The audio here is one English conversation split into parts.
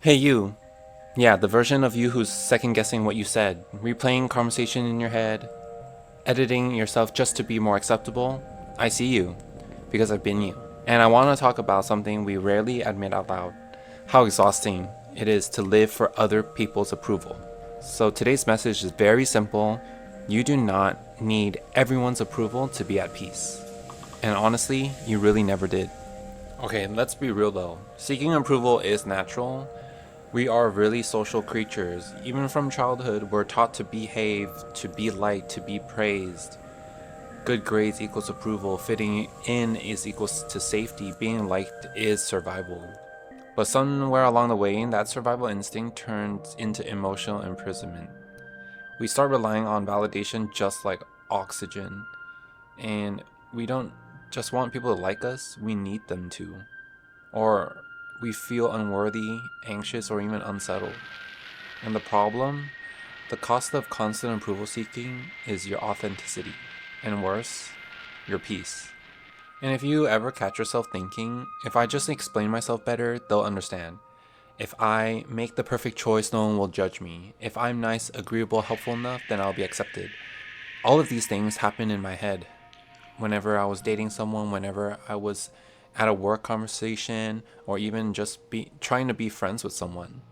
Hey you. Yeah, the version of you who's second guessing what you said, replaying conversation in your head, editing yourself just to be more acceptable. I see you, because I've been you. And I want to talk about something we rarely admit out loud, how exhausting it is to live for other people's approval. So today's message is very simple. You do not need everyone's approval to be at peace. And honestly, you really never did. Okay, let's be real though. Seeking approval is natural. We are really social creatures. Even from childhood, we're taught to behave, to be liked, to be praised. Good grades equals approval, fitting in is equals to safety, being liked is survival. But somewhere along the way, that survival instinct turns into emotional imprisonment. We start relying on validation just like oxygen, and we don't just want people to like us, we need them to. Or we feel unworthy, anxious, or even unsettled. And the problem? The cost of constant approval seeking is your authenticity, and worse, your peace. And if you ever catch yourself thinking, if I just explain myself better, they'll understand. If I make the perfect choice, no one will judge me. If I'm nice, agreeable, helpful enough, then I'll be accepted. All of these things happen in my head. Whenever I was dating someone, whenever I was at a work conversation, or even just trying to be friends with someone.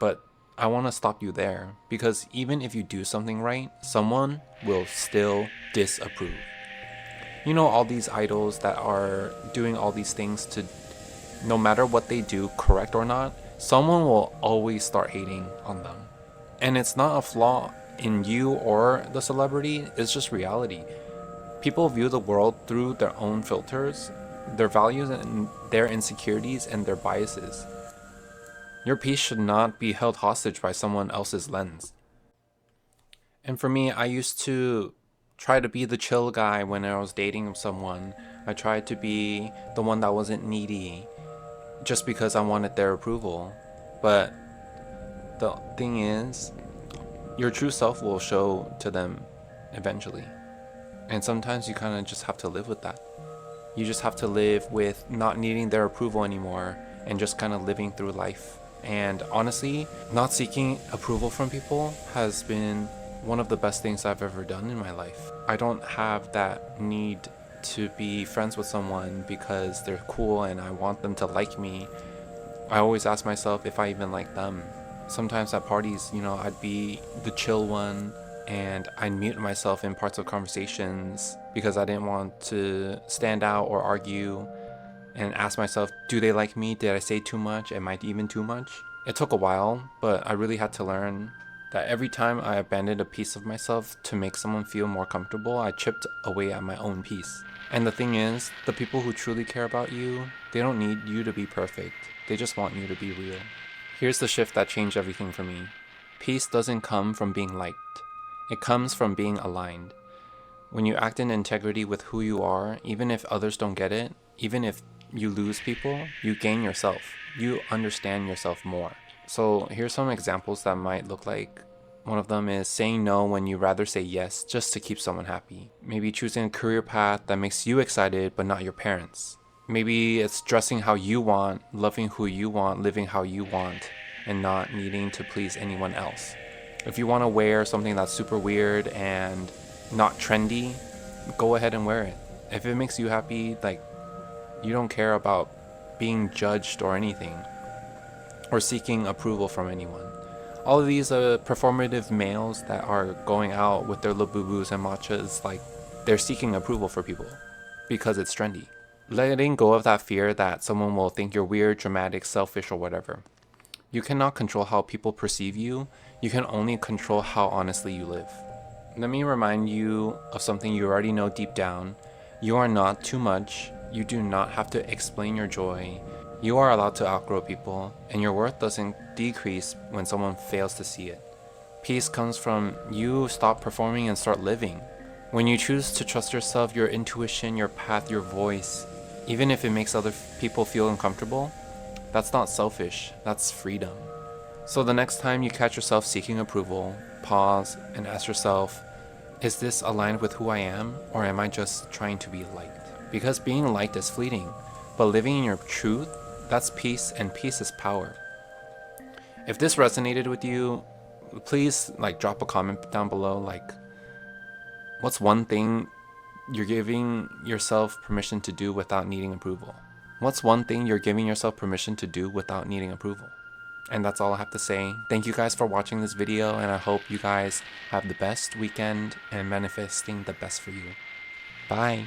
But I want to stop you there because even if you do something right, someone will still disapprove. You know, all these idols that are doing all these things to, no matter what they do, correct or not, someone will always start hating on them. And it's not a flaw in you or the celebrity, it's just reality. People view the world through their own filters, their values and their insecurities and their biases. Your peace should not be held hostage by someone else's lens. And for me, I used to try to be the chill guy when I was dating someone. I tried to be the one that wasn't needy just because I wanted their approval. But the thing is, your true self will show to them eventually. And sometimes you kind of just have to live with that. You just have to live with not needing their approval anymore and just kind of living through life. And honestly, not seeking approval from people has been one of the best things I've ever done in my life. I don't have that need to be friends with someone because they're cool and I want them to like me. I always ask myself if I even like them. Sometimes at parties, I'd be the chill one and I'd mute myself in parts of conversations because I didn't want to stand out or argue, and ask myself, do they like me? Did I say too much? Am I even too much? It took a while, but I really had to learn that every time I abandoned a piece of myself to make someone feel more comfortable, I chipped away at my own peace. And the thing is, the people who truly care about you, they don't need you to be perfect. They just want you to be real. Here's the shift that changed everything for me. Peace doesn't come from being liked. It comes from being aligned. When you act in integrity with who you are, even if others don't get it, even if you lose people, you gain yourself. You understand yourself more. So here's some examples that might look like. One of them is saying no when you rather say yes just to keep someone happy. Maybe choosing a career path that makes you excited but not your parents. Maybe it's dressing how you want, loving who you want, living how you want, and not needing to please anyone else. If you want to wear something that's super weird and not trendy, go ahead and wear it. If it makes you happy, you don't care about being judged or anything, or seeking approval from anyone. All of these performative males that are going out with their labubus and matchas, they're seeking approval for people because it's trendy. Letting go of that fear that someone will think you're weird, dramatic, selfish, or whatever. You cannot control how people perceive you. You can only control how honestly you live. Let me remind you of something you already know deep down. You are not too much. You do not have to explain your joy. You are allowed to outgrow people, and your worth doesn't decrease when someone fails to see it. Peace comes from you stop performing and start living. When you choose to trust yourself, your intuition, your path, your voice, even if it makes other people feel uncomfortable, that's not selfish, that's freedom. So the next time you catch yourself seeking approval, pause and ask yourself, is this aligned with who I am, or am I just trying to be liked? Because being liked is fleeting, but living in your truth, That's peace, and peace is power. If this resonated with you, please drop a comment down below. What's one thing you're giving yourself permission to do without needing approval? What's one thing you're giving yourself permission to do without needing approval? And that's all I have to say. Thank you guys for watching this video, and I hope you guys have the best weekend and manifesting the best for you. Bye.